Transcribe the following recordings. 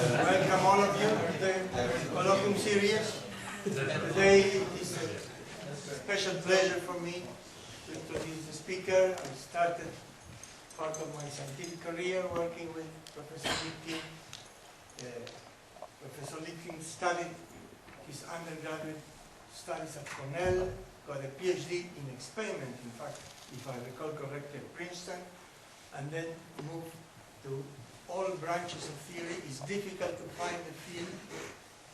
Welcome all of you to the colloquium series. Today it is a special pleasure for me to introduce the speaker. I started part of my scientific career working with Professor Lipkin. Professor Lipkin studied his undergraduate studies at Cornell, got a PhD in experiment, in fact, if I recall correctly, at Princeton, and then moved to all branches of theory. It's difficult to find a field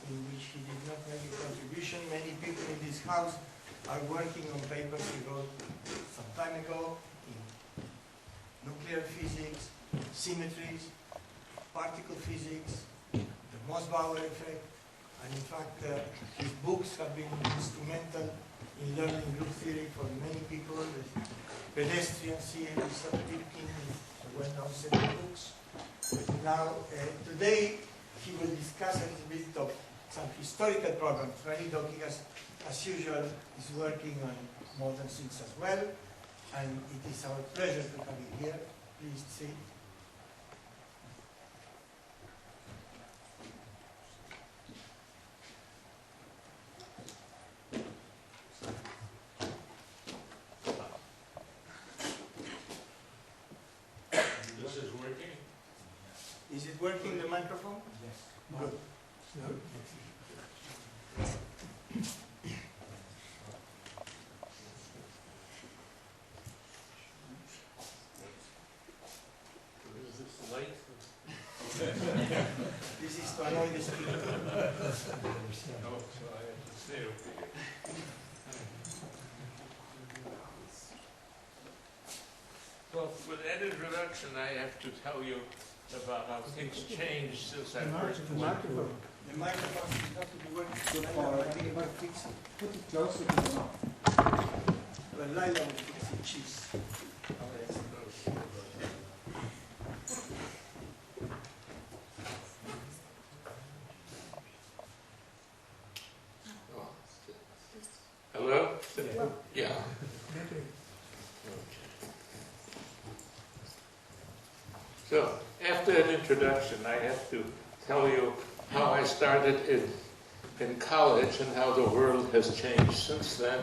in which he did not make a contribution. Many people in this house are working on papers he wrote some time ago in nuclear physics, symmetries, particle physics, the Mossbauer effect, and in fact his books have been instrumental in learning group theory for many people. The pedestrian series of Lipkin is a well-known set of books. Now, today he will discuss a little bit of some historical problems. Rani Doki, as usual, is working on modern things as well, and it is our pleasure to have you here. Please sit. Is it working, the microphone? Yes. Good. No? Is this light? This is to annoy the speaker. Oh, so I have to stay over here. Well, with that introduction, I have to tell you about how things changed since I first went. The microphone is not to be working. Laila, I think you can fix it. Put it closer to the mouth. Well, Laila will fix it. Cheese. Hello? Yeah. So, after that introduction, I have to tell you how I started in college and how the world has changed since then.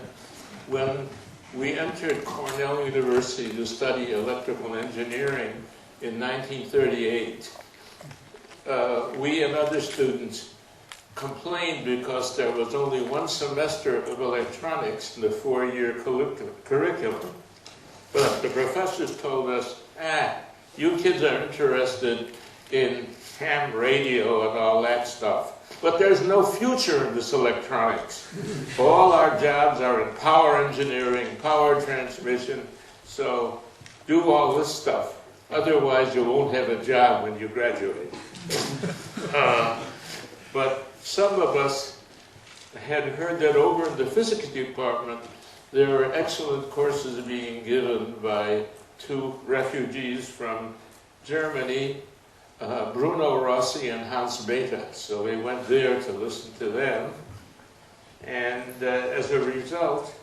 When we entered Cornell University to study electrical engineering in 1938, we and other students complained because there was only one semester of electronics in the four-year curriculum. But the professors told us, you kids are interested in ham radio and all that stuff, but there's no future in this electronics. All our jobs are in power engineering, power transmission, so do all this stuff. Otherwise, you won't have a job when you graduate. But some of us had heard that over in the physics department, there were excellent courses being given by two refugees from Germany, Bruno Rossi and Hans Bethe. So we went there to listen to them. And as a result,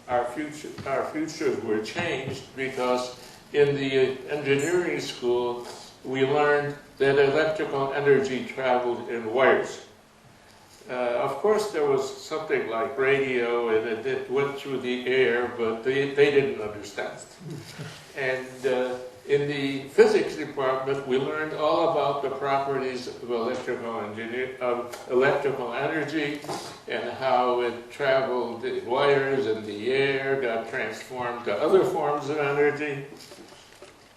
our futures were changed because in the engineering school, we learned that electrical energy traveled in wires. Of course, there was something like radio, and it went through the air, but they didn't understand. And in the physics department, we learned all about the properties of electrical energy and how it traveled in wires in the air, got transformed to other forms of energy.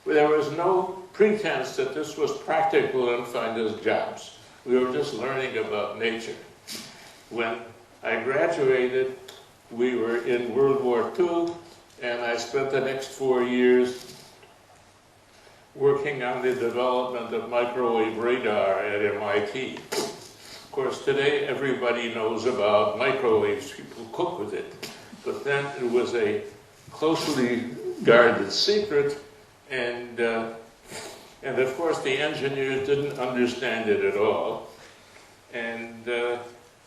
There was no pretense that this was practical and find us jobs. We were just learning about nature. When I graduated, we were in World War II, and I spent the next 4 years working on the development of microwave radar at MIT. Of course, today everybody knows about microwaves. People cook with it. But then it was a closely guarded secret, and of course the engineers didn't understand it at all. And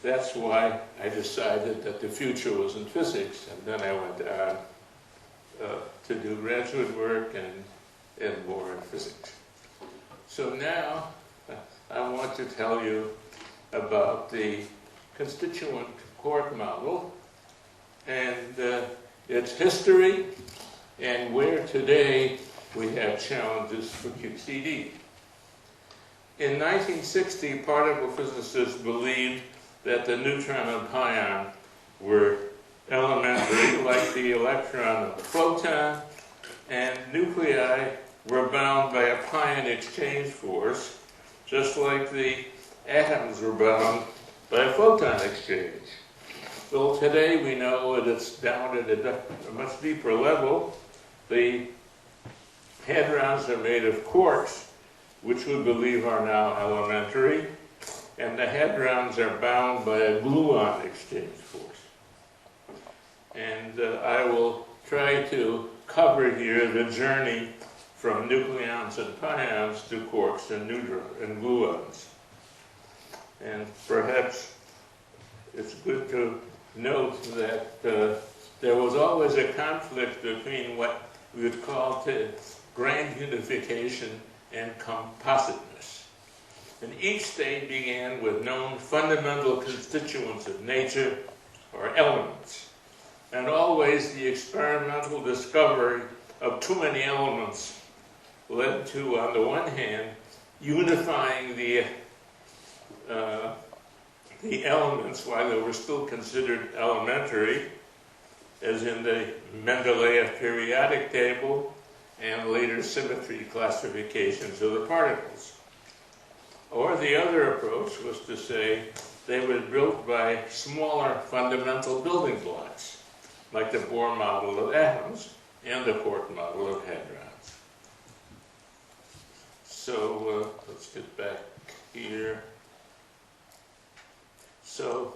that's why I decided that the future was in physics, and then I went on to do graduate work and more in physics. So now I want to tell you about the constituent quark model and its history and where today we have challenges for QCD. In 1960, particle physicists believed that the neutron and pion were elementary, like the electron and the photon, and nuclei were bound by a pion exchange force, just like the atoms were bound by a photon exchange. Well, today we know that it's down at a much deeper level. The hadrons are made of quarks, which we believe are now elementary, and the hadrons are bound by a gluon exchange force. And I will try to cover here the journey from nucleons and pions to quarks and gluons. And perhaps it's good to note that there was always a conflict between what we would call grand unification and compositeness. And each state began with known fundamental constituents of nature, or elements. And always the experimental discovery of too many elements led to, on the one hand, unifying the elements while they were still considered elementary, as in the Mendeleev periodic table and later symmetry classifications of the particles. Or the other approach was to say they were built by smaller fundamental building blocks, like the Bohr model of atoms and the quark model of hadrons. So let's get back here. So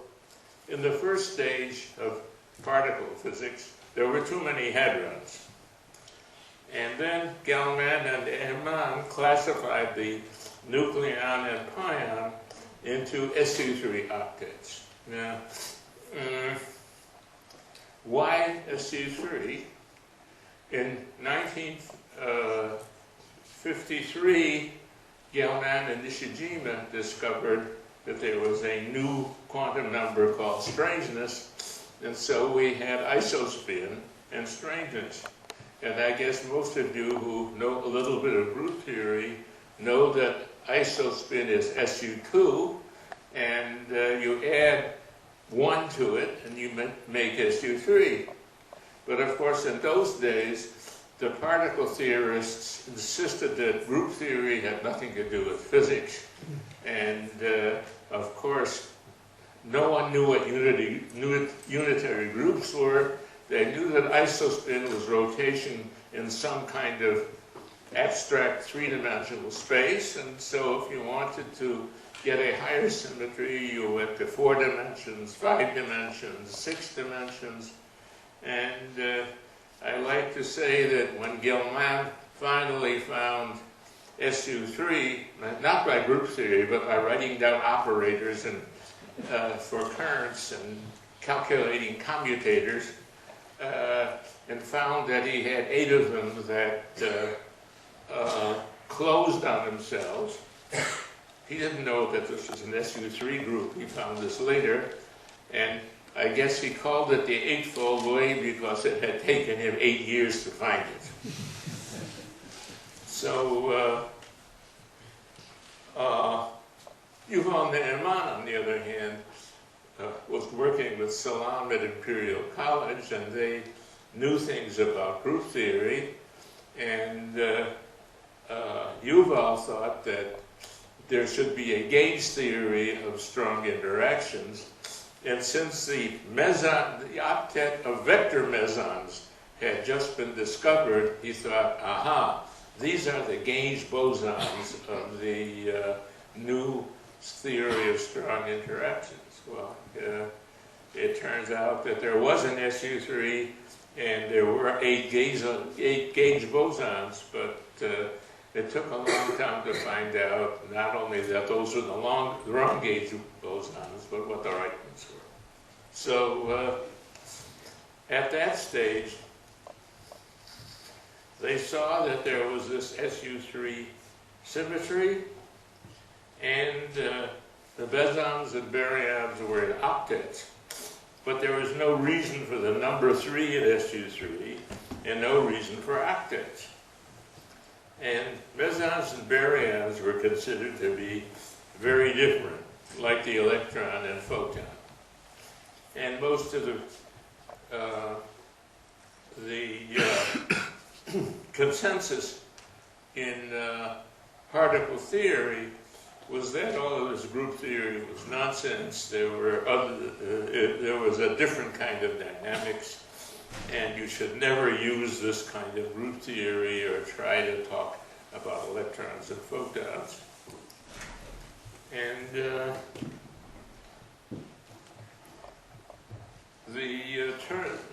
in the first stage of particle physics, there were too many hadrons. And then Gell-Mann and Ehman classified the nucleon and pion into SU3 octets. Now, why SU3? In 1953, Gell-Mann and Nishijima discovered that there was a new quantum number called strangeness, and so we had isospin and strangeness. And I guess most of you who know a little bit of group theory know that isospin is SU2, and you add 1 to it, and you make SU3. But of course, in those days, the particle theorists insisted that group theory had nothing to do with physics. And of course, no one knew what unitary groups were. They knew that isospin was rotation in some kind of abstract three-dimensional space, and so if you wanted to get a higher symmetry, you went to 4 dimensions, 5 dimensions, 6 dimensions, and I like to say that when Gell-Mann finally found SU3, not by group theory, but by writing down operators and for currents and calculating commutators, and found that he had 8 of them that closed on themselves. He didn't know that this was an SU3 group. He found this later, and I guess he called it the 8-fold way because it had taken him 8 years to find it. So Yuval Ne'eman, on the other hand, was working with Salam at Imperial College, and they knew things about group theory, and Yuval thought that there should be a gauge theory of strong interactions, and since the octet of vector mesons had just been discovered, he thought, aha, these are the gauge bosons of the new theory of strong interactions. Well, it turns out that there was an SU3 and there were 8 gauge bosons, but it took a long time to find out not only that those were the wrong gauge bosons, but what the right ones were. So at that stage, they saw that there was this SU3 symmetry, and the bosons and baryons were in octets. But there was no reason for the number 3 at SU3 and no reason for octets. And mesons and baryons were considered to be very different, like the electron and photon. And most of the consensus in particle theory was that all of this group theory was nonsense. There was a different kind of dynamics, and you should never use this kind of group theory or try to talk about electrons and photons. And the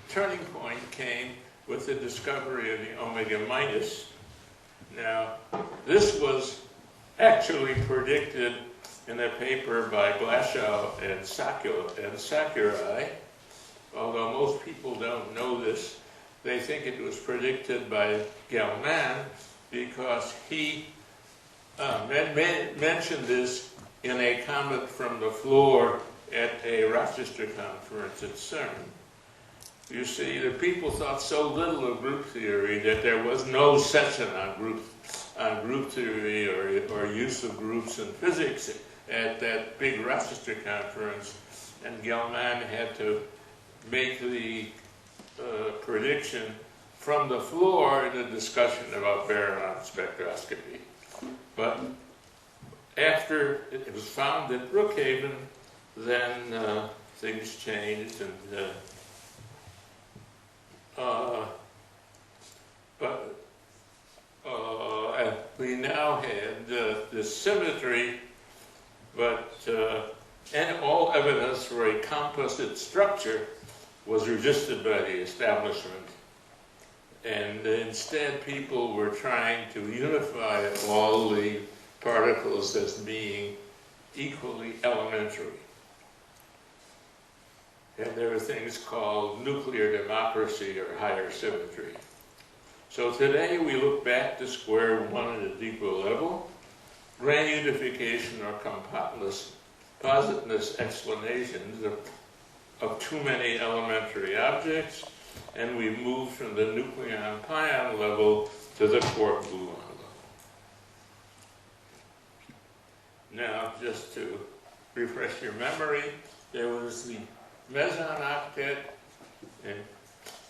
turning point came with the discovery of the omega minus. Now, this was actually predicted in a paper by Glashow and Sakurai. Although most people don't know this, they think it was predicted by Gell-Mann because he mentioned this in a comment from the floor at a Rochester conference at CERN. You see, the people thought so little of group theory that there was no session on group theory or use of groups in physics at that big Rochester conference, and Gell-Mann had to make the prediction from the floor in a discussion about baryon spectroscopy. But after it was found at Brookhaven, then things changed, and we now had this symmetry, but and all evidence for a composite structure was resisted by the establishment. And instead, people were trying to unify all the particles as being equally elementary. And there are things called nuclear democracy or higher symmetry. So today we look back to square one at a deeper level, grand unification or compositeness explanations of too many elementary objects, and we move from the nucleon-pion level to the quark-gluon level. Now, just to refresh your memory, there was the meson octet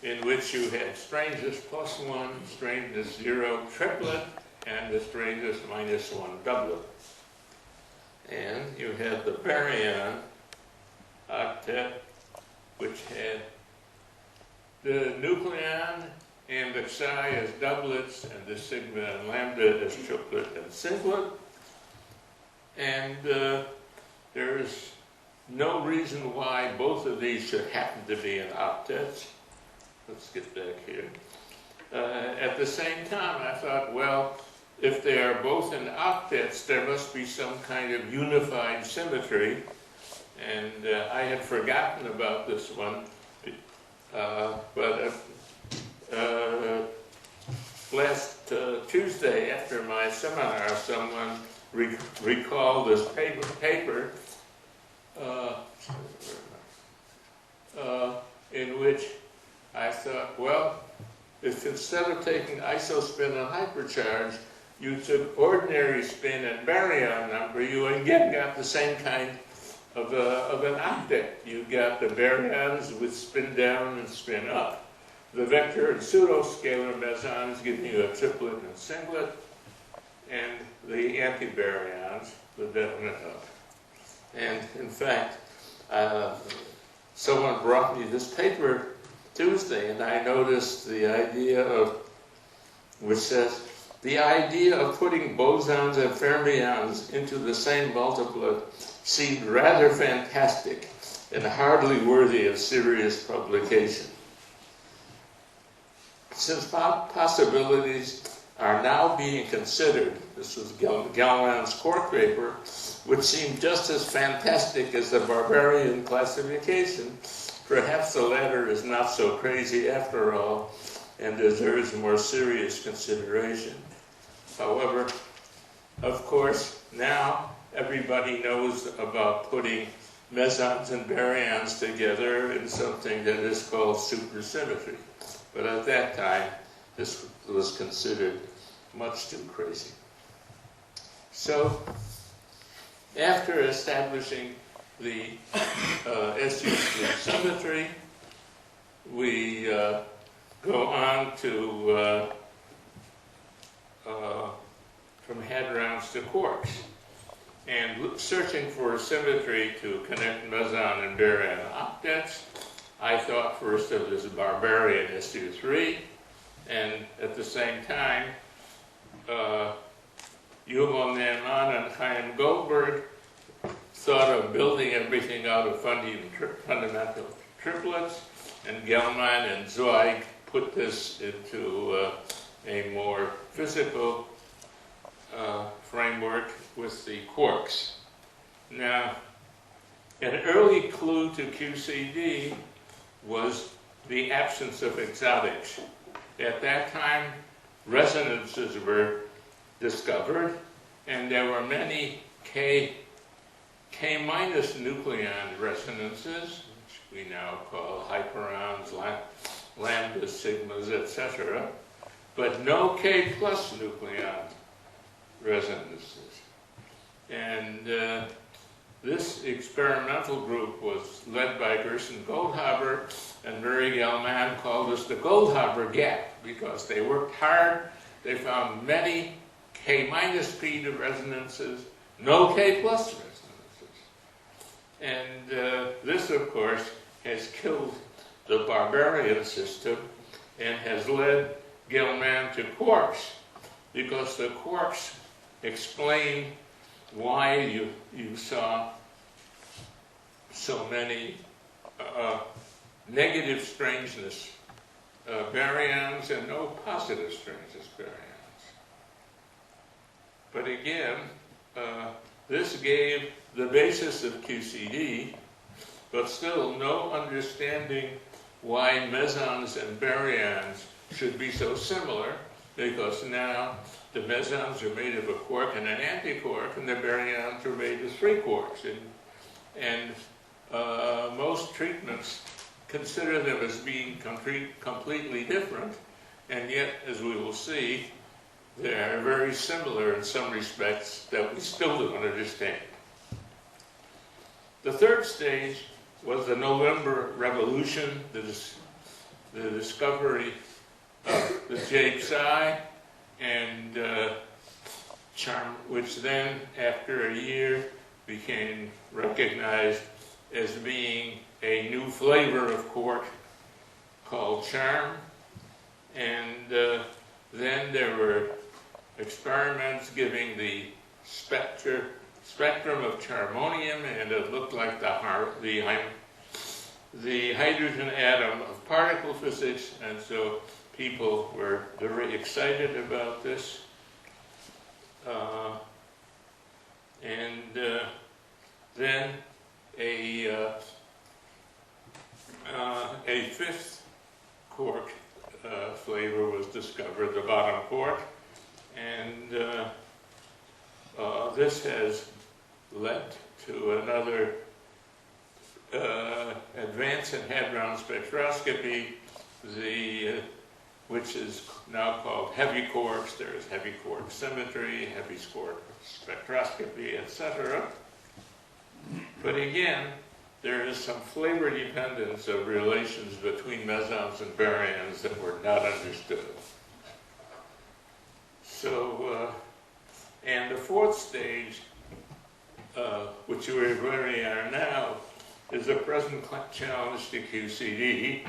in which you had strangeness +1, strangeness 0 triplet, and the strangeness -1 doublet. And you had the baryon octet, which had the nucleon and the psi as doublets, and the sigma and lambda as triplet and singlet. And there's no reason why both of these should happen to be in octets. Let's get back here. At the same time, I thought, well, if they are both in octets, there must be some kind of unified symmetry. And I had forgotten about this one. But last Tuesday after my seminar, someone recalled this paper in which I thought, well, if instead of taking isospin and hypercharge, you took ordinary spin and baryon number, you again got the same kind of an octet. You got the baryons with spin down and spin up. The vector and pseudoscalar mesons giving you a triplet and singlet, and the antibaryons, the down and up. And in fact, someone brought me this paper Tuesday, and I noticed the idea of, which says, the idea of putting bosons and fermions into the same multiplet seemed rather fantastic and hardly worthy of serious publication. Since possibilities are now being considered, this was Gell-Mann's quark paper, which seemed just as fantastic as the barbarian classification, perhaps the latter is not so crazy after all and deserves more serious consideration. However, of course, now everybody knows about putting mesons and baryons together in something that is called supersymmetry. But at that time, this was considered much too crazy. So, after establishing the SU3 symmetry, we go on to from hadrons to quarks, and searching for a symmetry to connect meson and baryon octets. I thought first of this barbarian SU3, and at the same time, Yuval Ne'eman and Chaim Goldberg thought of building everything out of fundamental triplets, and Gelman and Zweig put this into a more physical framework with the quarks. Now, an early clue to QCD was the absence of exotics. At that time, resonances were discovered, and there were many K- nucleon resonances, which we now call hyperons, lambdas, sigmas, etc., but no K+ nucleon resonances. And this experimental group was led by Gerson Goldhaber, and Murray Gell-Mann called this the Goldhaber gap, because they worked hard. They found many K- speed of resonances, no K+ resonances. And this, of course, has killed the barbarian system and has led Gell-Mann to quarks, because the quarks explain why you saw so many negative strangeness baryons and no positive strangeness baryons. But again, this gave the basis of QCD, but still no understanding why mesons and baryons should be so similar, because now the mesons are made of a quark and an antiquark, and the baryons are made of 3 quarks. And most treatments consider them as being completely different, and yet, as we will see, they are very similar in some respects that we still don't understand. The third stage was the November Revolution, the discovery of the J-psi, and which then, after a year, became recognized as being a new flavor of quark called charm. And then there were experiments giving the spectrum of charmonium, and it looked like the hydrogen atom of particle physics, and so people were very excited about this. Then a fifth quark flavor was discovered, the bottom quark, and this has led to another advance in hadron spectroscopy, which is now called heavy quarks. There is heavy quark symmetry, heavy quark spectroscopy, etc. But again, there is some flavor dependence of relations between mesons and baryons that were not understood. So, and the fourth stage, which we really are now, is the present challenge to QCD.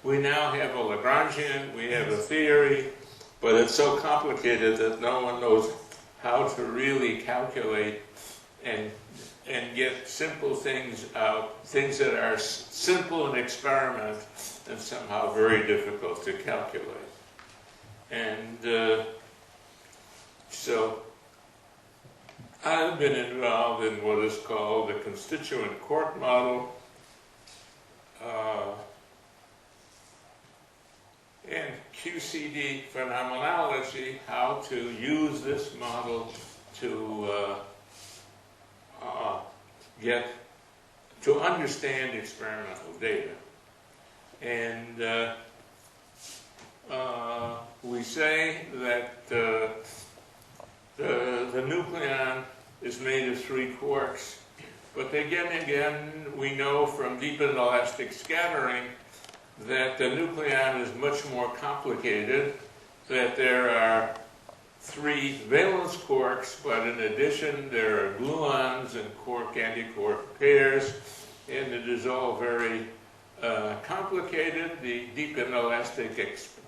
We now have a Lagrangian, we have a theory, but it's so complicated that no one knows how to really calculate and get simple things out, things that are simple in experiment and somehow very difficult to calculate. And so I've been involved in what is called the constituent quark model, and QCD phenomenology, how to use this model to to understand experimental data. And we say that the nucleon is made of 3 quarks, but again, we know from deep inelastic scattering that the nucleon is much more complicated, that there are 3 valence quarks, but in addition there are gluons and quark-antiquark pairs, and it is all very complicated. The deep inelastic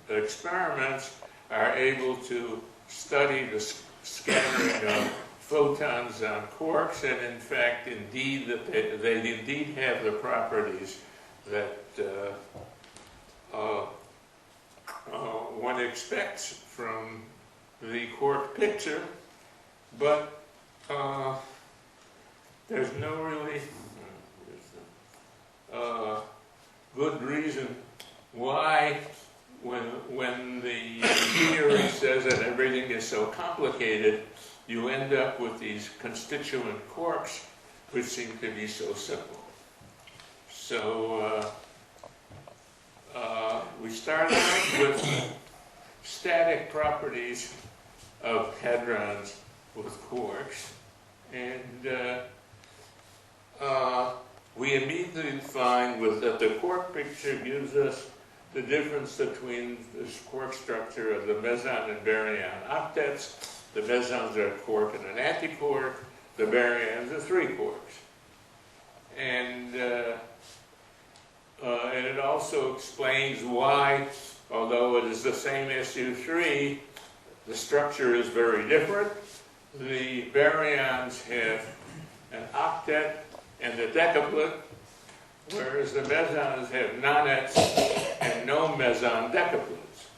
experiments are able to study the scattering of photons on quarks, and in fact, indeed, that they indeed have the properties that one expects from the quark picture, but there's no really good reason why, when the theory says that everything is so complicated, you end up with these constituent quarks, which seem to be so simple. So we start out with static properties of hadrons with quarks, and we immediately find that the quark picture gives us the difference between the quark structure of the meson and baryon octets. The mesons are a quark and an antiquark. The baryons are 3 quarks. And it also explains why, although it is the same SU3, the structure is very different. The baryons have an octet and a decaplet, whereas the mesons have nonets and no meson decaplets.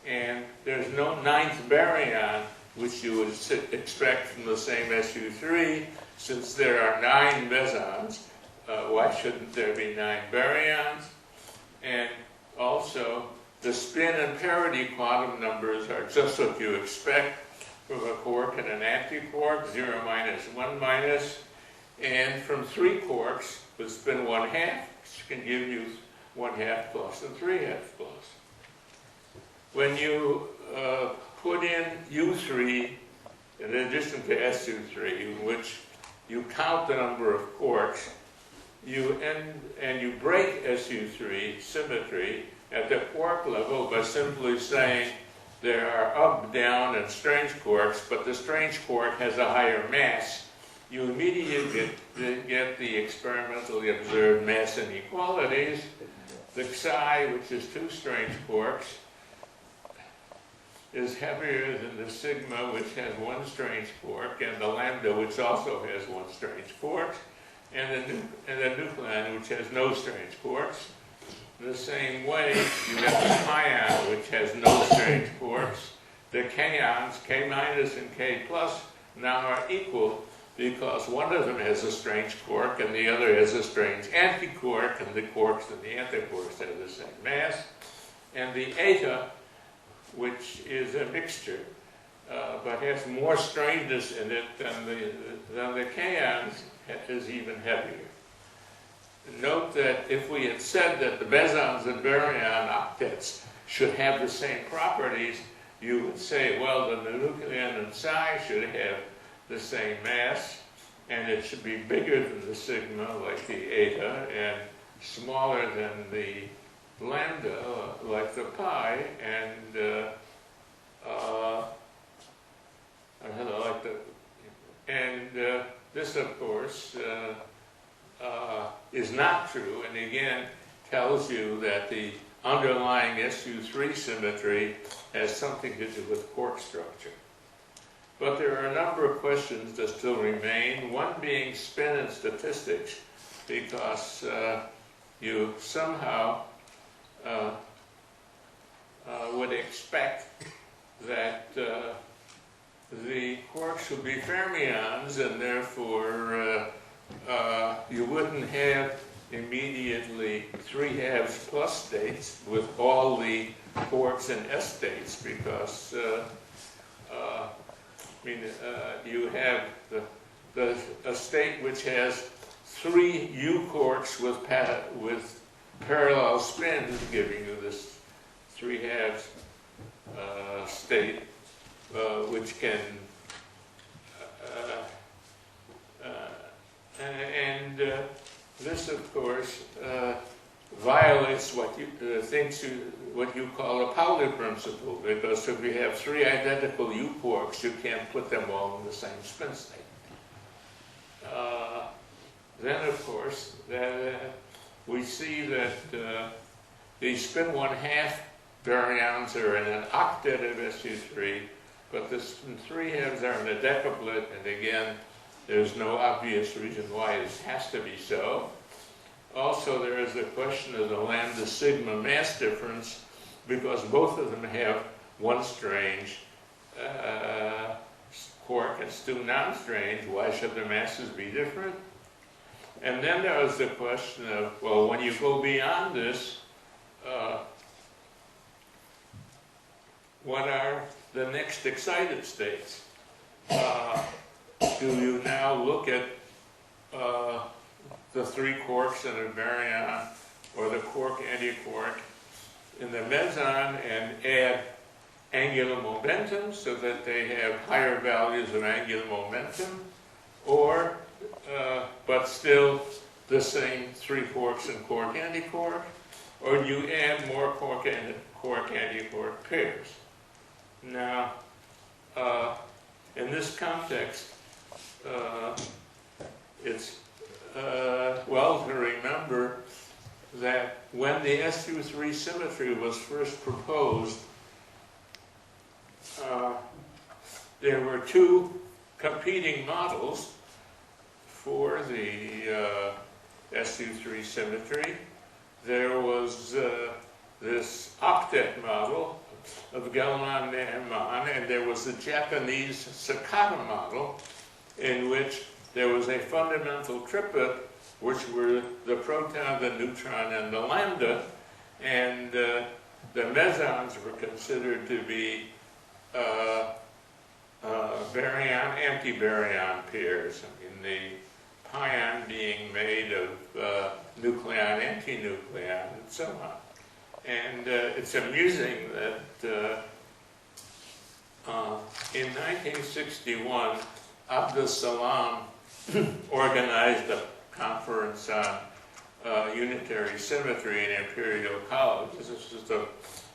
And there's no 9th baryon, which you would expect from the same SU3. Since there are 9 mesons, why shouldn't there be 9 baryons? And also, the spin and parity quantum numbers are just what you expect from a quark and an antiquark, 0 minus, 1 minus. And from 3 quarks with spin 1/2, which can give you 1/2 plus and 3/2 plus. When you put in U3 in addition to SU3, in which you count the number of quarks, you break SU3 symmetry at the quark level by simply saying there are up, down, and strange quarks, but the strange quark has a higher mass. You immediately get the experimentally observed mass inequalities. The psi, which is 2 strange quarks, is heavier than the sigma, which has 1 strange quark, and the lambda, which also has 1 strange quark, and the nucleon, which has no strange quarks. The same way, you have the pion, which has no strange quarks. The kaons, K minus and K plus, now are equal because one of them has a strange quark and the other has a strange antiquark, and the quarks and the antiquarks have the same mass. And the eta, which is a mixture, but has more strangeness in it than the kaons, is even heavier. Note that if we had said that the mesons and baryon octets should have the same properties, you would say, well, then the nucleon and psi should have the same mass, and it should be bigger than the sigma, like the eta, and smaller than the lambda, like the pi, and this, of course, is not true, and again tells you that the underlying SU3 symmetry has something to do with quark structure. But there are a number of questions that still remain, one being spin and statistics, because you somehow would expect that the quarks would be fermions, and therefore you wouldn't have immediately 3/2 plus states with all the quarks and S states, because I mean, you have a state which has 3 U-quarks with parallel spins, giving you this 3/2 state, which can this, of course, violates what you call a Pauli principle, because if you have 3 identical U-quarks, you can't put them all in the same spin state. Then, of course, we see that these spin 1/2 baryons are in an octet of SU3, but the spin 3/2 are in a decaplet, and again, there's no obvious reason why this has to be so. Also, there is the question of the lambda sigma mass difference, because both of them have 1 strange quark and 2 non-strange. Why should the masses be different? And then there was the question of, well, when you go beyond this, what are the next excited states? Do you now look at the 3 quarks in a baryon, or the quark-antiquark in the meson, and add angular momentum so that they have higher values of angular momentum, or but still the same 3 quarks and quark-antiquark, or do you add more quark-antiquark pairs? Now, in this context, it's well to remember that when the SU3 symmetry was first proposed, there were 2 competing models for the SU3 symmetry. There was this octet model of Gell-Mann-Neyman, and there was the Japanese Sakata model, in which there was a fundamental triplet, which were the proton, the neutron, and the lambda, and the mesons were considered to be baryon, anti-baryon pairs. I mean, the pion being made of nucleon, anti-nucleon, and so on. And it's amusing that in 1961, Abdus Salam organized a conference on unitary symmetry in Imperial College. This is the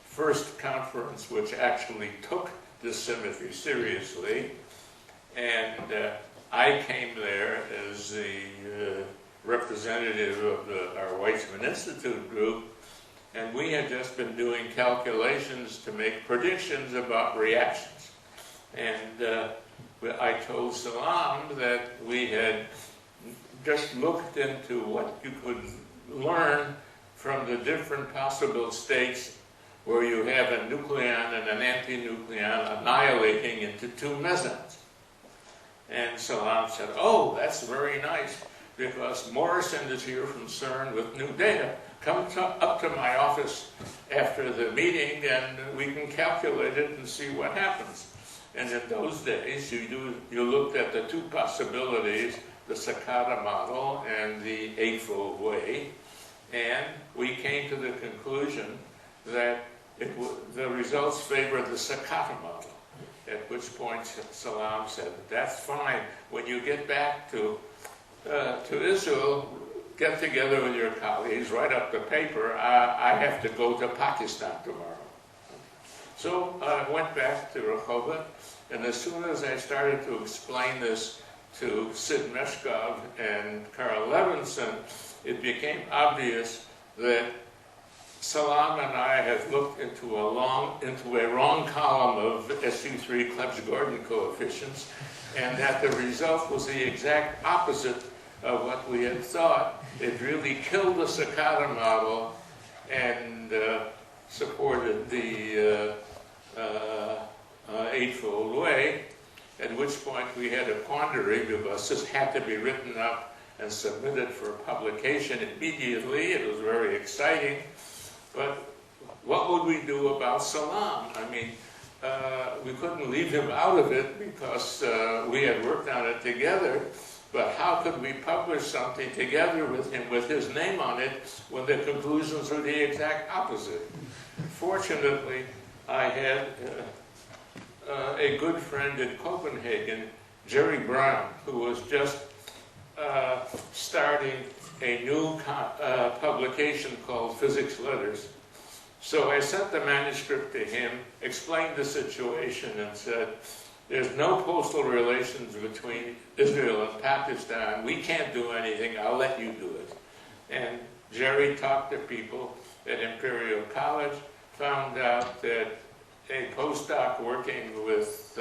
first conference which actually took this symmetry seriously. And I came there as the representative of our Weizmann Institute group, and we had just been doing calculations to make predictions about reactions. And I told Salam that we had just looked into what you could learn from the different possible states where you have a nucleon and an antinucleon annihilating into 2 mesons. And Salam said, oh, that's very nice, because Morrison is here from CERN with new data. Come up to my office after the meeting and we can calculate it and see what happens. And in those days, you looked at the 2 possibilities, the Sakata model and the eightfold way, and we came to the conclusion that the results favored the Sakata model, at which point Salam said, that's fine. When you get back to Israel, get together with your colleagues, write up the paper. I have to go to Pakistan tomorrow. So I went back to Rehovot, and as soon as I started to explain this to Sid Meshkov and Carl Levinson, it became obvious that Salam and I had looked into a wrong column of SU3 Clebsch-Gordon coefficients, and that the result was the exact opposite of what we had thought. It really killed the Sakata model and supported the eightfold way, at which point we had a quandary, because this had to be written up and submitted for publication immediately. It was very exciting. But what would we do about Salam? I mean, we couldn't leave him out of it because we had worked on it together. But how could we publish something together with him with his name on it when the conclusions were the exact opposite? Fortunately, I had a good friend in Copenhagen, Jerry Brown, who was just starting a new publication called Physics Letters. So I sent the manuscript to him, explained the situation, and said, there's no postal relations between Israel and Pakistan. We can't do anything. I'll let you do it. And Jerry talked to people at Imperial College, found out that a postdoc working with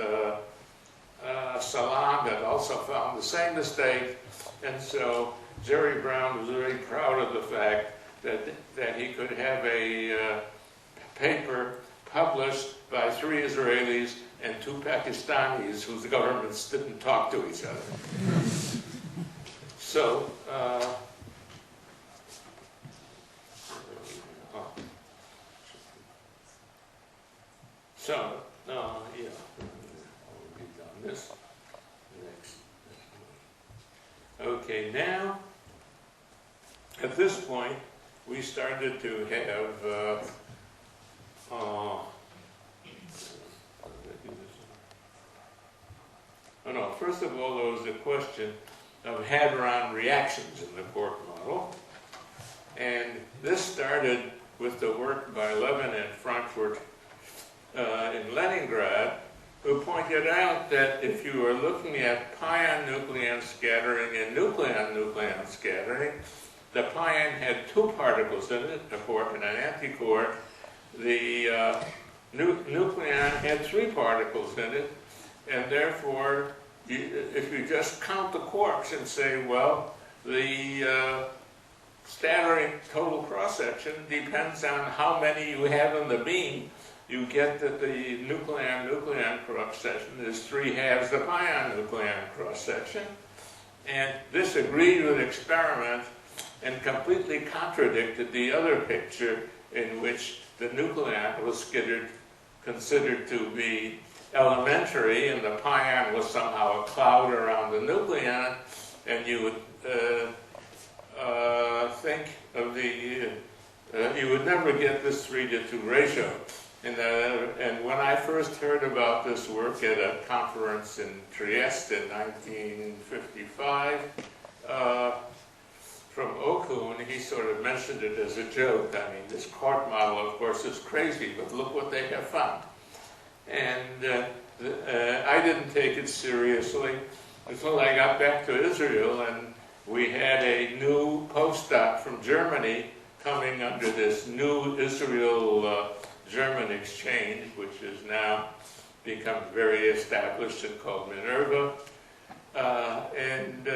Salam had also found the same mistake. And so Jerry Brown was very proud of the fact that he could have a paper published by 3 Israelis and 2 Pakistanis whose governments didn't talk to each other. So, yeah, we've done this. Next. Okay, now, at this point, we started to have first of all, there was the question of hadron reactions in the quark model. And this started with the work by Levin and Frankfurt in Leningrad, who pointed out that if you were looking at pion-nucleon scattering and nucleon-nucleon scattering, the pion had 2 particles in it, a quark and an antiquark. The nucleon had 3 particles in it, and therefore, if you just count the quarks and say, well, the scattering total cross-section depends on how many you have in the beam, you get that the nucleon-nucleon cross-section is 3/2 the pion-nucleon cross-section. And this agreed with experiment and completely contradicted the other picture in which the nucleon was considered to be elementary, and the pion was somehow a cloud around the nucleon, and you would think of the, you would never get this 3:2 ratio. And when I first heard about this work at a conference in Trieste in 1955, from Okun, he sort of mentioned it as a joke. I mean, this quark model, of course, is crazy, but look what they have found. And I didn't take it seriously until I got back to Israel, and we had a new postdoc from Germany coming under this new Israel-German exchange, which has now become very established and called Minerva. And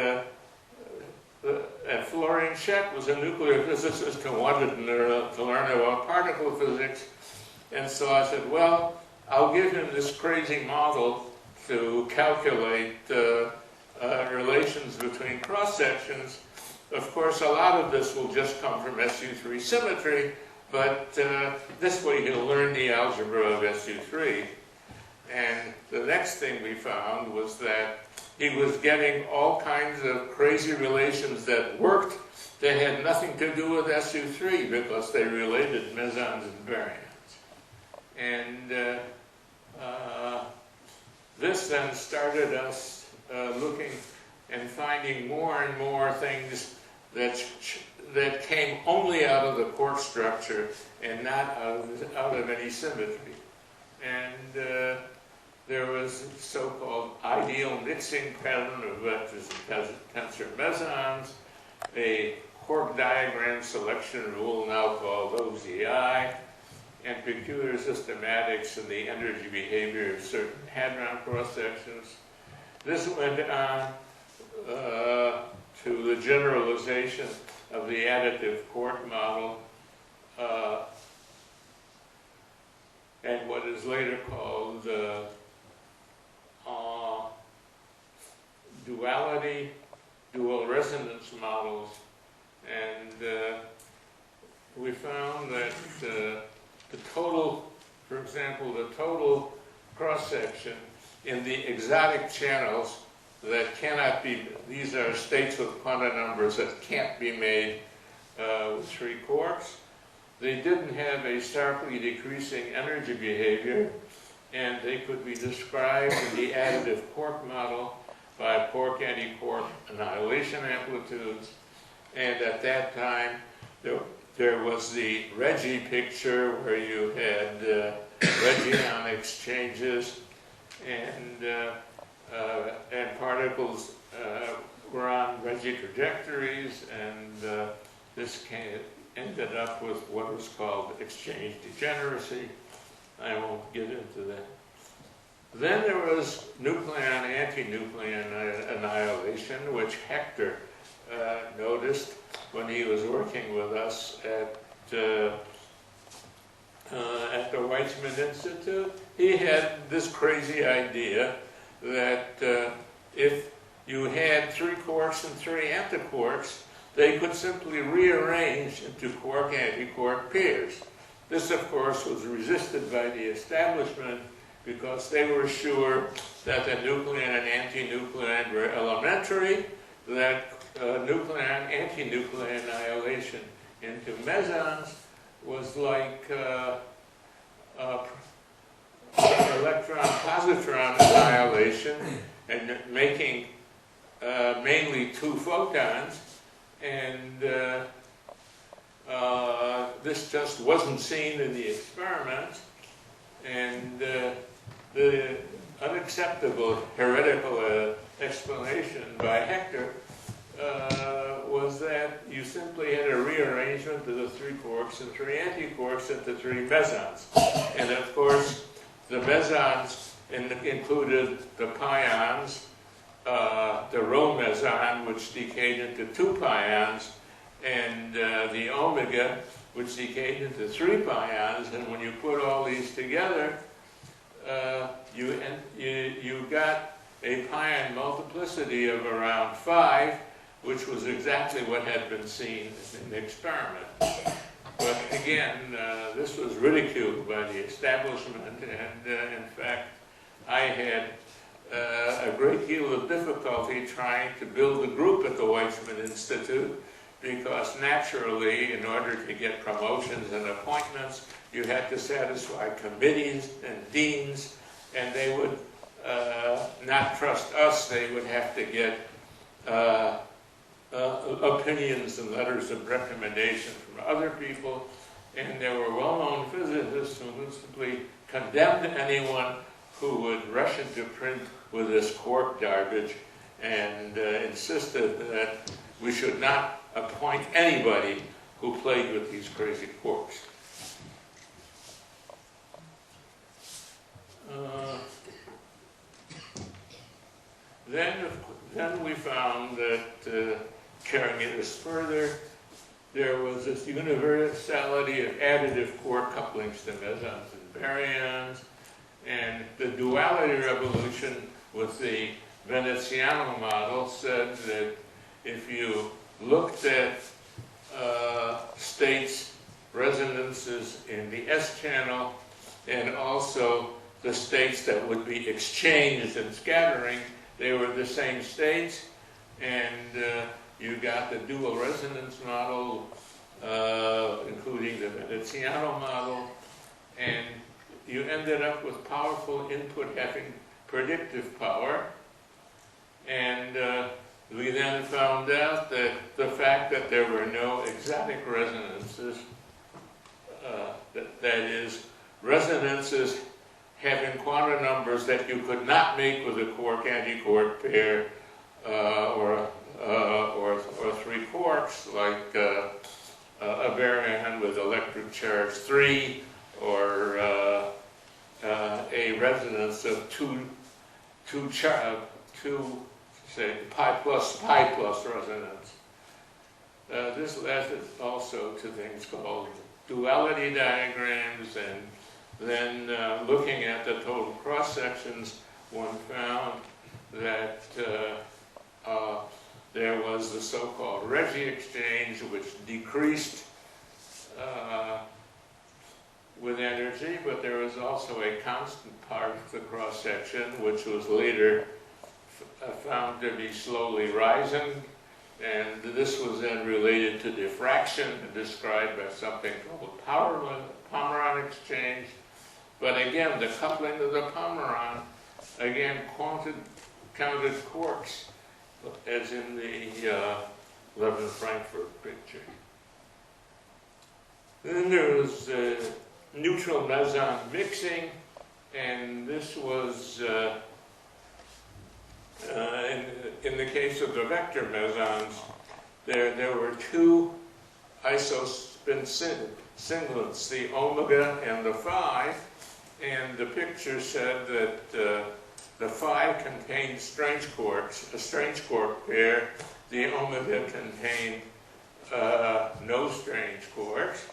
Florian Scheck was a nuclear physicist who wanted to learn about particle physics. And so I said, well, I'll give him this crazy model to calculate relations between cross-sections. Of course, a lot of this will just come from SU3 symmetry, but this way he'll learn the algebra of SU3. And the next thing we found was that he was getting all kinds of crazy relations that worked that had nothing to do with SU3 because they related mesons and baryons. And this then started us looking and finding more and more things that came only out of the quark structure and not out of any symmetry. And there was a so-called ideal mixing pattern of vectors and tensor mesons, a quark diagram selection rule now called OZI, and peculiar systematics in the energy behavior of certain hadron cross-sections. This went on to the generalization of the additive quark model and what is later called duality, dual resonance models. And we found that the total, for example, the total cross-section in the exotic channels that cannot be, these are states with quantum numbers that can't be made with 3 quarks. They didn't have a sharply decreasing energy behavior, and they could be described in the additive quark model by quark-antiquark annihilation amplitudes. And at that time, there was the Reggie picture where you had Reggian exchanges, and particles were on Reggie trajectories, and this ended up with what was called exchange degeneracy. I won't get into that. Then there was nucleon, anti-nucleon annihilation, which Hector noticed when he was working with us at the Weizmann Institute. He had this crazy idea that if you had 3 quarks and 3 antiquarks, they could simply rearrange into quark-antiquark pairs. This, of course, was resisted by the establishment because they were sure that the nucleon and anti-nucleon were elementary, that nucleon, anti-nucleon annihilation into mesons was like electron-positron annihilation, and making mainly 2 photons, and this just wasn't seen in the experiments, and the unacceptable heretical explanation by Hector was that you simply had a rearrangement of the 3 quarks and 3 antiquarks into 3 mesons. And of course, the mesons included the pions, the rho meson, which decayed into 2 pions, and the omega, which decayed into 3 pions. And when you put all these together, you got a pion multiplicity of around 5, which was exactly what had been seen in the experiment. But again, this was ridiculed by the establishment, and in fact, I had a great deal of difficulty trying to build a group at the Weizmann Institute, because naturally, in order to get promotions and appointments, you had to satisfy committees and deans, and they would not trust us. They would have to get opinions and letters of recommendation from other people, and there were well-known physicists who simply condemned anyone who would rush into print with this quark garbage, and insisted that we should not appoint anybody who played with these crazy quarks. Then we found that, carrying it further, there was this universality of additive quark couplings to mesons and baryons, and the duality revolution with the Veneziano model said that if you looked at states, resonances in the S channel, and also the states that would be exchanged and scattering, they were the same states, and you got the dual resonance model, including the Veneziano model, and you ended up with powerful input having predictive power. And we then found out that the fact that there were no exotic resonances, that is, resonances having quantum numbers that you could not make with a quark-antiquark pair, or 3 quarks, like a baryon with electric charge 3, or a resonance of two say pi plus resonance. This led also to things called duality diagrams, and then looking at the total cross sections, one found that there was the so-called Reggie exchange, which decreased with energy energy, but there was also a constant part of the cross-section, which was later found to be slowly rising, and this was then related to diffraction, described by something called Pomeron exchange. But again, the coupling of the Pomeron, again, counted quarks, as in the Levin-Frankfurt picture. Then there was neutral meson mixing, and this was, in the case of the vector mesons, there were two isospin singlets, the omega and the phi, and the picture said that the phi contained strange quarks, a strange quark pair. The omega contained no strange quarks.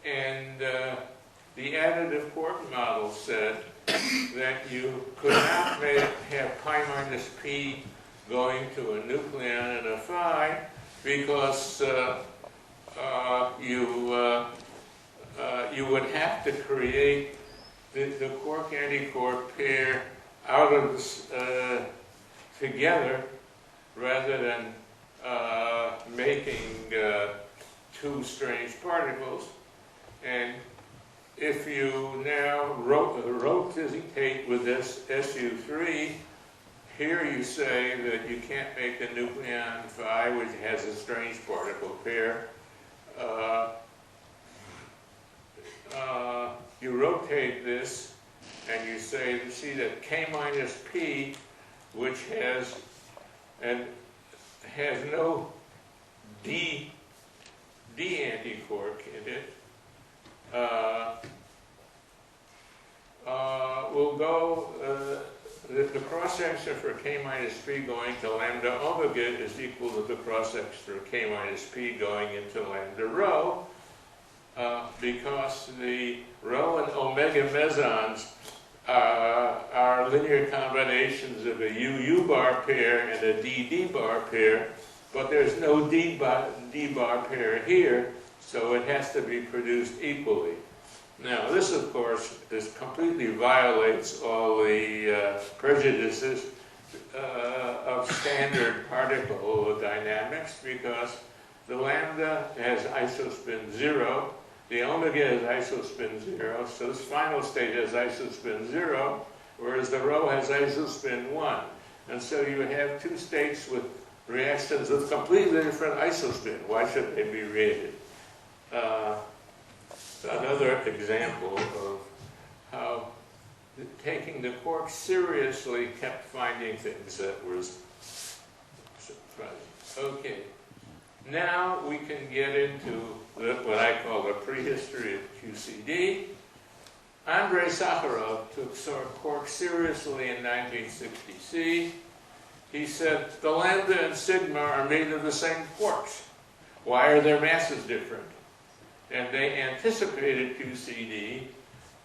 And the additive quark model said that you could not have pi minus p going to a nucleon and a phi because you would have to create the quark-antiquark pair out of this, together rather than making two strange particles. And if you now rotate with this SU3, here you say that you can't make a nucleon phi which has a strange particle pair. You rotate this and you say, you see that K minus P, which has no D antiquark in it, will go, the cross-section for K minus P going to lambda omega is equal to the cross-section for K minus P going into lambda rho, because the rho and omega mesons are linear combinations of a UU bar pair and a DD bar pair, but there's no D bar pair here, so it has to be produced equally. Now, this, of course, completely violates all the prejudices of standard particle dynamics, because the lambda has isospin 0, the omega has isospin 0, so this final state has isospin 0, whereas the rho has isospin 1. And so you have two states with reactions with completely different isospin. Why should they be related? Another example of how taking the quark seriously kept finding things that were surprising. Okay, now we can get into what I call the prehistory of QCD. Andrei Sakharov took quark seriously in 1960. He said, the lambda and sigma are made of the same quarks. Why are their masses different? And they anticipated QCD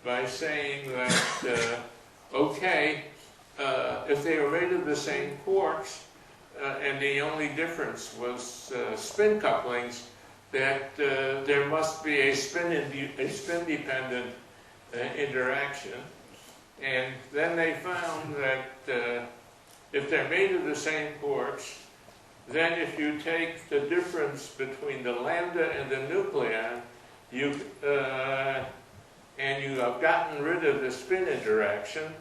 by saying that, okay, if they were made of the same quarks, and the only difference was spin couplings, that there must be a spin-dependent interaction. And then they found that if they're made of the same quarks, then if you take the difference between the lambda and the nucleon, and you have gotten rid of the spin interaction,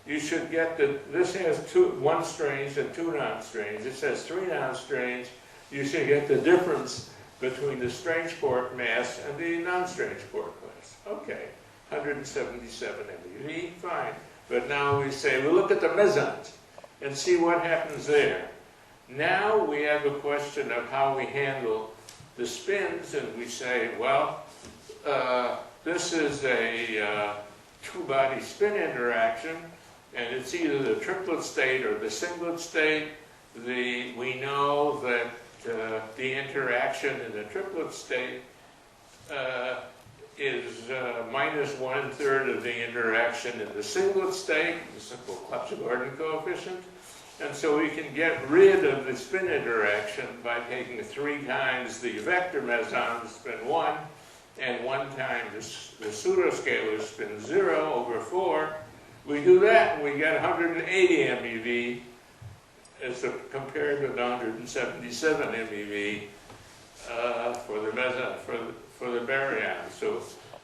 you should get that this has one strange and two non-strange. It says three non-strange. You should get the difference between the strange quark mass and the non-strange quark mass. Okay, 177 MeV, fine. But now we say, well, look at the mesons and see what happens there. Now we have a question of how we handle the spins, and we say, well, this is a two-body spin interaction, and it's either the triplet state or the singlet state. We know that the interaction in the triplet state is minus 1/3 of the interaction in the singlet state, the simple Clebsch-Gordon coefficient. And so we can get rid of the spin interaction by taking 3 times the vector meson, spin 1, and one time the pseudoscalar spins 0 over 4, we do that and we get 180 MeV as compared with 177 MeV for the meson, for the baryon. So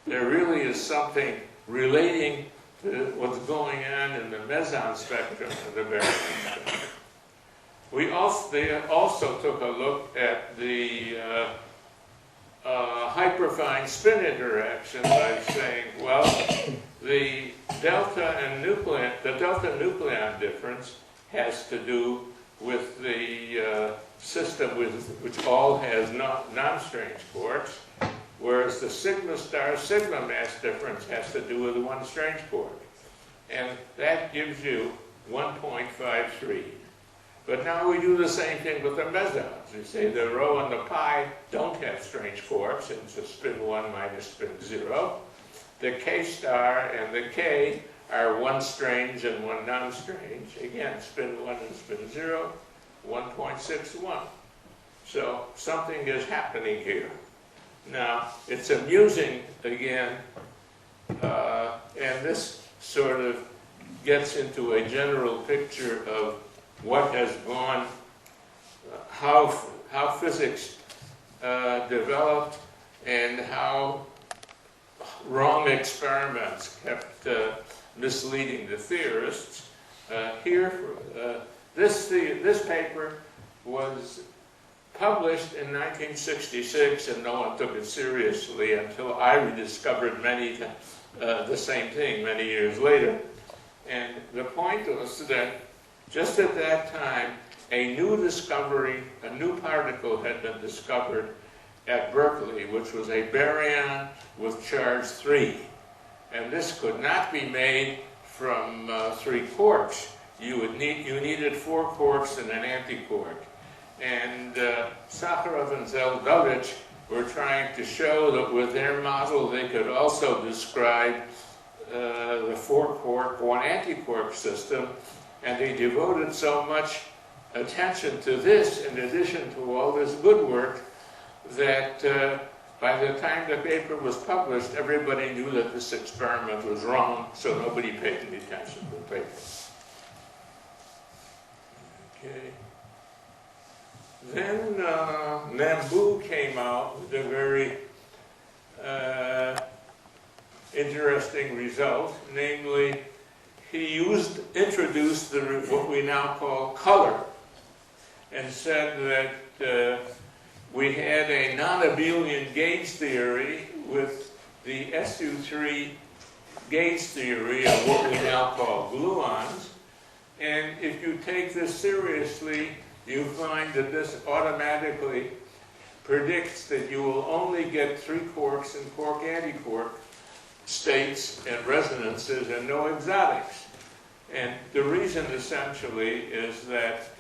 there really is something relating to what's going on in the meson spectrum and the baryon spectrum. They also took a look at the hyperfine spin interaction by saying, well, the delta nucleon difference has to do with the system which all has non-strange quarks, whereas the sigma star sigma mass difference has to do with one strange quark. And that gives you 1.53. But now we do the same thing with the mesons. We say the rho and the pi don't have strange quarks, and it's a spin 1 minus spin 0. The k star and the k are one strange and one non-strange. Again, spin 1 and spin 0, 1.61. So something is happening here. Now, it's amusing, again, and this sort of gets into a general picture of what has gone, how physics developed, and how wrong experiments kept misleading the theorists. This paper was published in 1966, and no one took it seriously until I rediscovered the same thing many years later. And the point was that just at that time, a new particle had been discovered at Berkeley, which was a baryon with charge 3. And this could not be made from 3 quarks. You needed 4 quarks and an antiquark. And Sakharov and Zeldovich were trying to show that with their model they could also describe the 4-quark, 1 antiquark system. And they devoted so much attention to this, in addition to all this good work, that by the time the paper was published, everybody knew that this experiment was wrong, so nobody paid any attention to the paper. Okay. Then Nambu came out with a very interesting result, namely, he introduced what we now call color, and said that we had a non-abelian gauge theory with the SU3 gauge theory of what we now call gluons. And if you take this seriously, you find that this automatically predicts that you will only get 3 quarks and quark-antiquark states and resonances and no exotics. And the reason essentially is that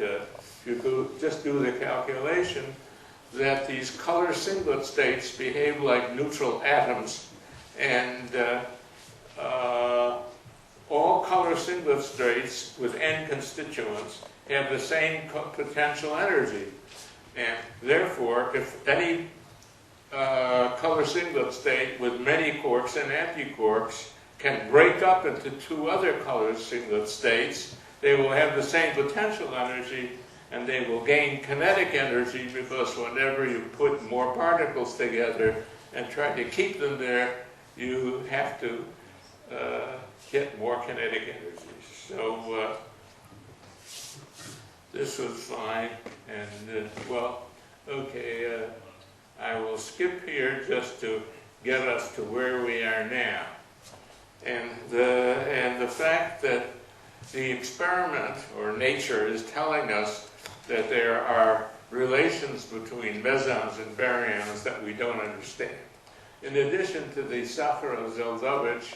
you just do the calculation that these color singlet states behave like neutral atoms, and all color singlet states with n constituents have the same potential energy. And therefore, if any color singlet state with many quarks and antiquarks can break up into 2 other color singlet states, they will have the same potential energy, and they will gain kinetic energy, because whenever you put more particles together and try to keep them there, you have to get more kinetic energy. So this was fine, and well, okay, I will skip here just to get us to where we are now. And the fact that the experiment, or nature, is telling us that there are relations between mesons and baryons that we don't understand. In addition to the Sakharov-Zeldovich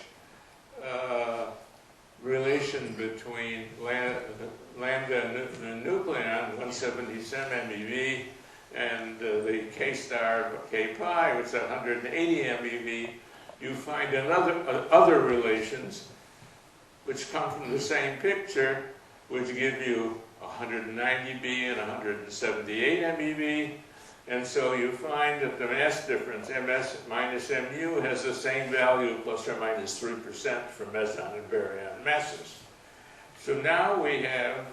relation between lambda and nucleon, 177 MeV, and the k star k pi, which is 180 MeV, you find other relations which come from the same picture, which give you 190 B and 178 MeV, And so you find that the mass difference, ms minus mu, has the same value, plus or minus 3% for meson and baryon masses. So now we have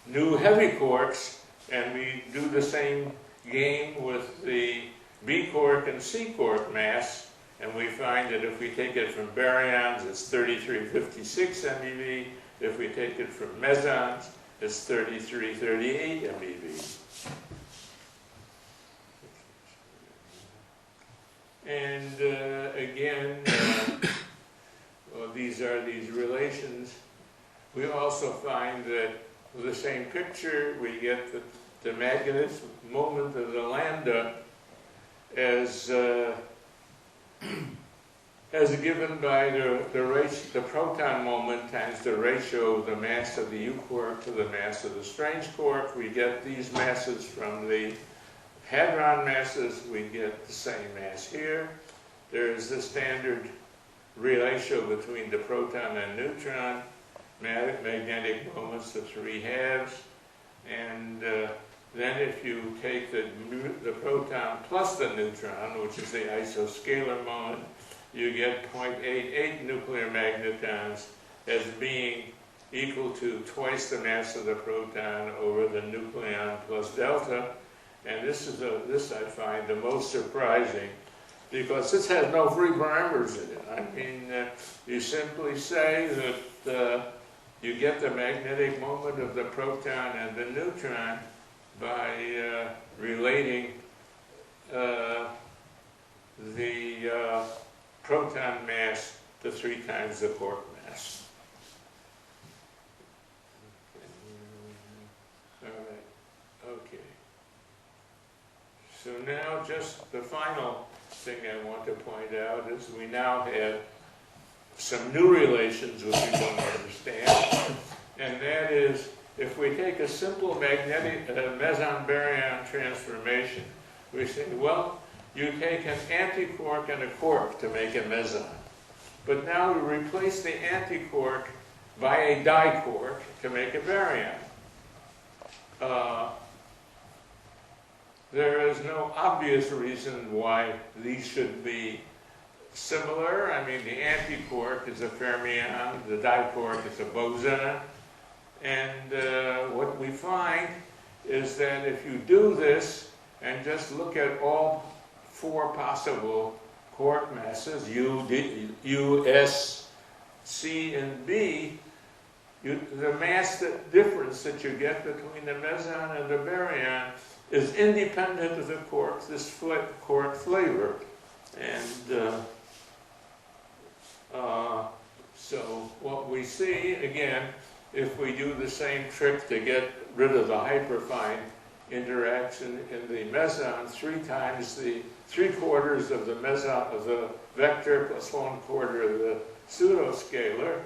new heavy quarks, and we do the same game with the B quark and C quark mass, and we find that if we take it from baryons, it's 3356 MeV. If we take it from mesons, it's 3338 MeV. And again, well, these are these relations. We also find that with the same picture, we get the magnetic moment of the lambda as given by the proton moment times the ratio of the mass of the U quark to the mass of the strange quark. We get these masses from the hadron masses. We get the same mass here. There is the standard ratio between the proton and neutron, magnetic moments of 3 halves, and then if you take the proton plus the neutron, which is the isoscalar moment, you get 0.88 nuclear magnetons as being equal to twice the mass of the proton over the nucleon plus delta. And this I find the most surprising, because this has no free parameters in it. I mean, you simply say that you get the magnetic moment of the proton and the neutron by relating the proton mass to 3 times the quark mass. All right, okay. So now just the final thing I want to point out is we now have some new relations which we don't understand, and that is if we take a simple magnetic meson-baryon transformation, we say, well, you take an antiquark and a quark to make a meson. But now we replace the antiquark by a diquark to make a baryon. There is no obvious reason why these should be similar. I mean, the antiquark is a fermion, the diquark is a boson. And what we find is that if you do this and just look at all 4 possible quark masses, U, S, C, and B, the mass difference that you get between the meson and the baryon is independent of the quark, this quark flavor. And so what we see, again, if we do the same trick to get rid of the hyperfine interaction in the meson, 3 times the 3/4 of the meson of the vector plus 1/4 of the pseudoscalar,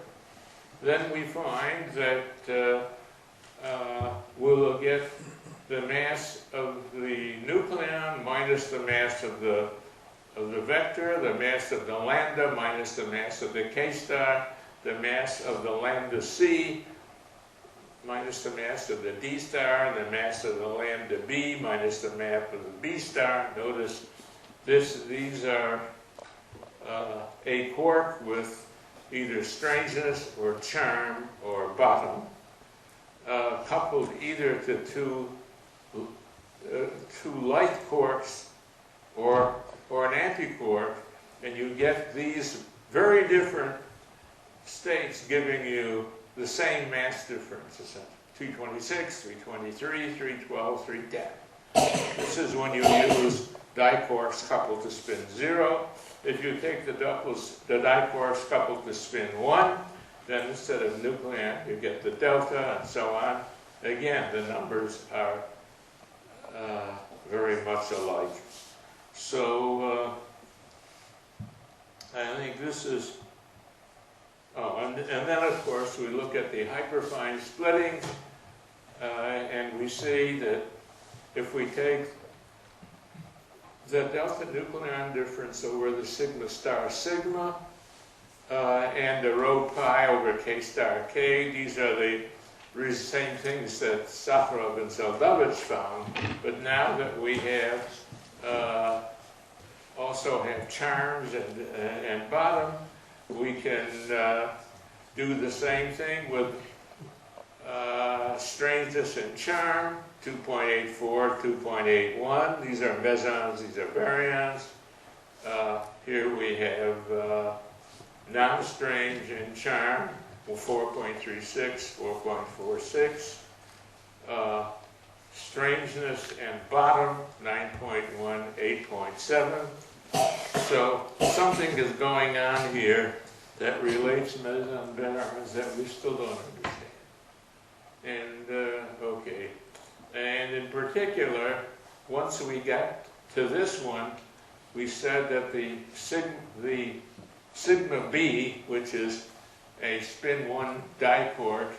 then we find that we'll get the mass of the nucleon minus the mass of the vector, the mass of the lambda minus the mass of the K star, the mass of the lambda C minus the mass of the D star, the mass of the lambda B minus the mass of the B star. Notice these are a quark with either strangeness or charm or bottom, coupled either to two light quarks or an antiquark, and you get these very different states giving you the same mass difference, 326, 323, 312, 310. This is when you use diquarks coupled to spin 0. If you take the diquarks coupled to spin 1, then instead of nucleon, you get the delta and so on. Again, the numbers are very much alike. So I think this is, and then of course we look at the hyperfine splitting, and we see that if we take the delta nucleon difference over the sigma star sigma and the rho pi over k star k, these are the same things that Sakharov and Zeldovich found, but now that we have also have charms and bottom, we can do the same thing with strangeness and charm, 2.84, 2.81. These are mesons, these are baryons. Here we have non-strange and charm, 4.36, 4.46. Strangeness and bottom, 9.1, 8.7. So something is going on here that relates meson and baryons that we still don't understand. And, okay. And in particular, once we got to this one, we said that the sigma B, which is a spin 1 diquark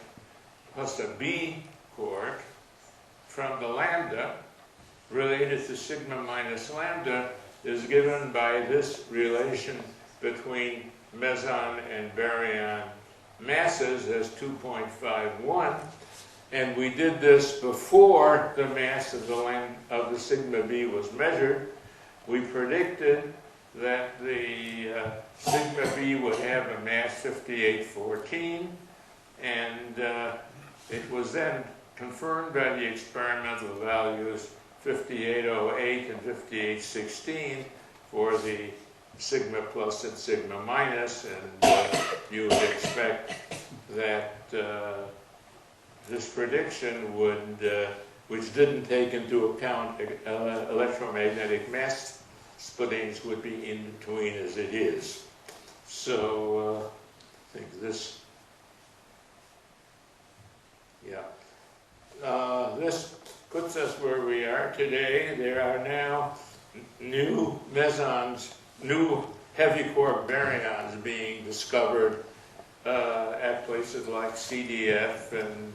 plus a B quark from the lambda related to sigma minus lambda is given by this relation between meson and baryon masses as 2.51. And we did this before the mass of the sigma B was measured. We predicted that the sigma B would have a mass 5814, and it was then confirmed by the experimental values 5808 and 5816 for the sigma plus and sigma minus, and you would expect that this prediction would, which didn't take into account electromagnetic mass splittings, would be in between as it is. So I think this, yeah. This puts us where we are today. There are now new mesons, new heavy quark baryons being discovered at places like CDF and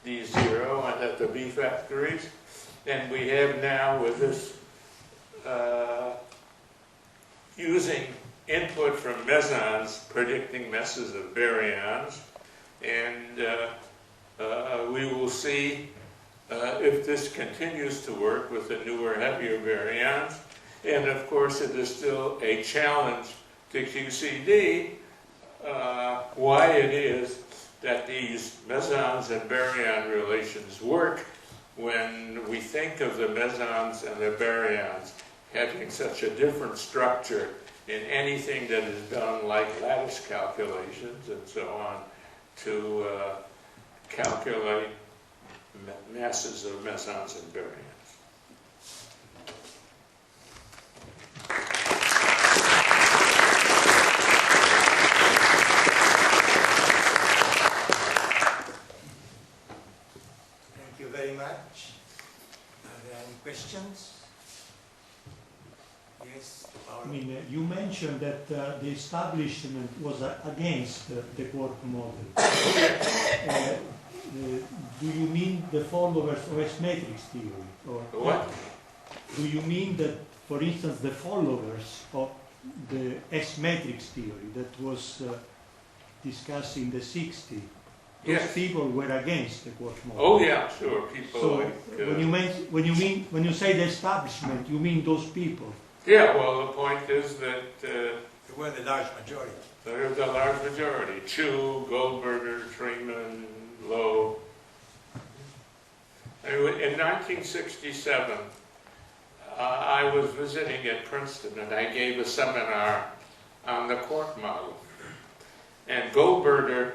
D0 and at the B factories. And we have now, with this, using input from mesons, predicting masses of baryons, and we will see if this continues to work with the newer, heavier baryons. And of course, it is still a challenge to QCD why it is that these mesons and baryon relations work when we think of the mesons and the baryons having such a different structure in anything that is done like lattice calculations and so on to calculate masses of mesons and baryons. Thank you very much. Are there any questions? Yes, Paolo? I mean, you mentioned that the establishment was against the quark model. Do you mean the followers of S-matrix theory? Or What? do you mean that, for instance, the followers of the S-matrix theory that was discussed in the 60s, those Yes. people were against the quark model? Oh yeah, sure. People So like, when you say the establishment, you mean those people? yeah, well, the point is that You were the large majority. there's a large majority. Chu, Goldberger, Freeman, Lowe. In 1967, I was visiting at Princeton and I gave a seminar on the quark model. And Goldberger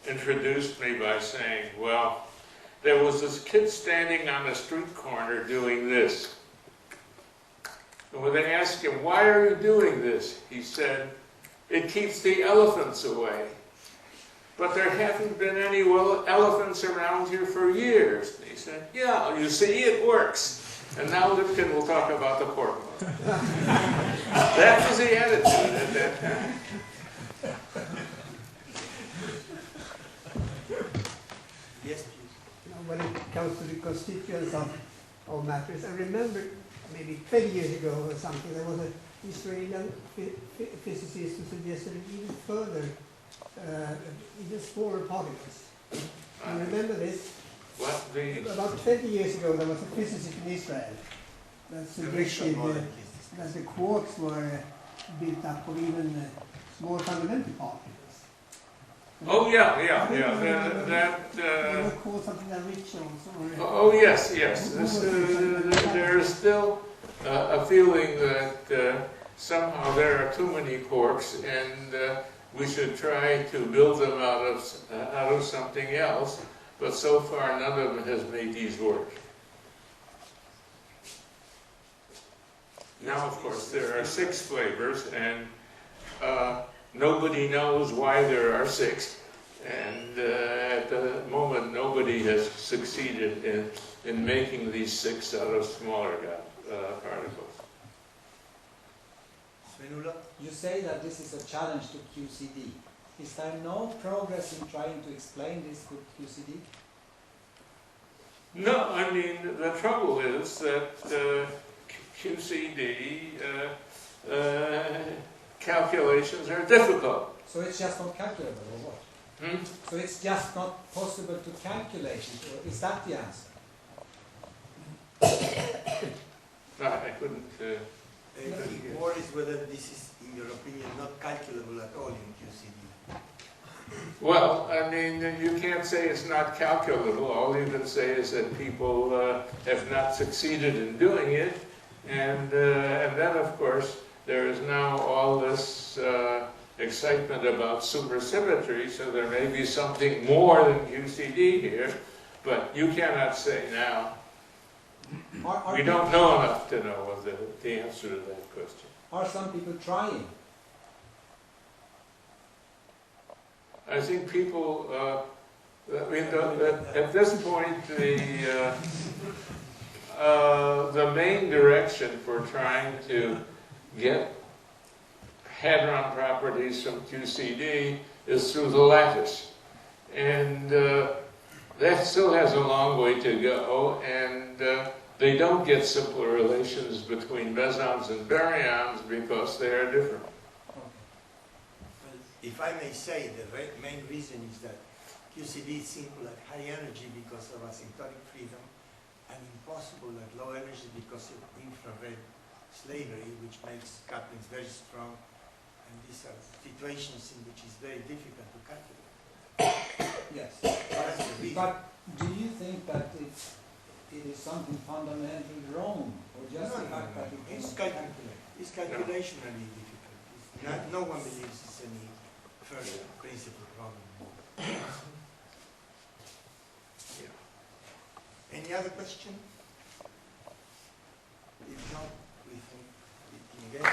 introduced me by saying, well, there was this kid standing on the street corner doing this. And when they asked him, why are you doing this? He said, it keeps the elephants away. But there haven't been any elephants around here for years. And he said, yeah, you see, it works. And now Lipkin will talk about the quark model. That was the attitude at that time. Yes, please. When it comes to the constituents of matters, I remember maybe 20 years ago or something, there was an Israeli physicist who suggested even further, even smaller particles. You remember this? What the... About 20 years ago, there was a physicist in Israel that suggested that the quarks were built up of even small fundamental particles. Oh yeah. They were called something like rituals. Oh yes. There is still a feeling that somehow there are too many quarks, and we should try to build them out of something else. But so far, none of them has made these work. Now, of course, there are 6 flavors, and nobody knows why there are 6. And at the moment, nobody has succeeded in making these 6 out of smaller particles. Svenula? You say that this is a challenge to QCD. Is there no progress in trying to explain this with QCD? No, I mean, the trouble is that QCD calculations are difficult. So it's just not calculable, or what? So it's just not possible to calculate it, or is that the answer? No, I couldn't... It worries whether this is, in your opinion, not calculable at all in QCD. Well, I mean, you can't say it's not calculable. All you can say is that people have not succeeded in doing it. And then, of course, there is now all this excitement about supersymmetry, so there may be something more than QCD here, but you cannot say now. We don't know enough to know the answer to that question. Are some people trying? I think people, I mean, at this point, the main direction for trying to get hadron properties from QCD is through the lattice. And that still has a long way to go, and they don't get simpler relations between mesons and baryons because they are different. If I may say, the main reason is that QCD is simple at high energy because of asymptotic freedom, and impossible at low energy because of infrared slavery, which makes couplings very strong. And these are situations in which it's very difficult to calculate. Yes. That's the reason. But do you think that it is something fundamentally wrong, or just the fact that it It's cannot calculate? It's calculationally difficult. No one believes it's any further principal problem. Yeah. Any other question? If not, we think again.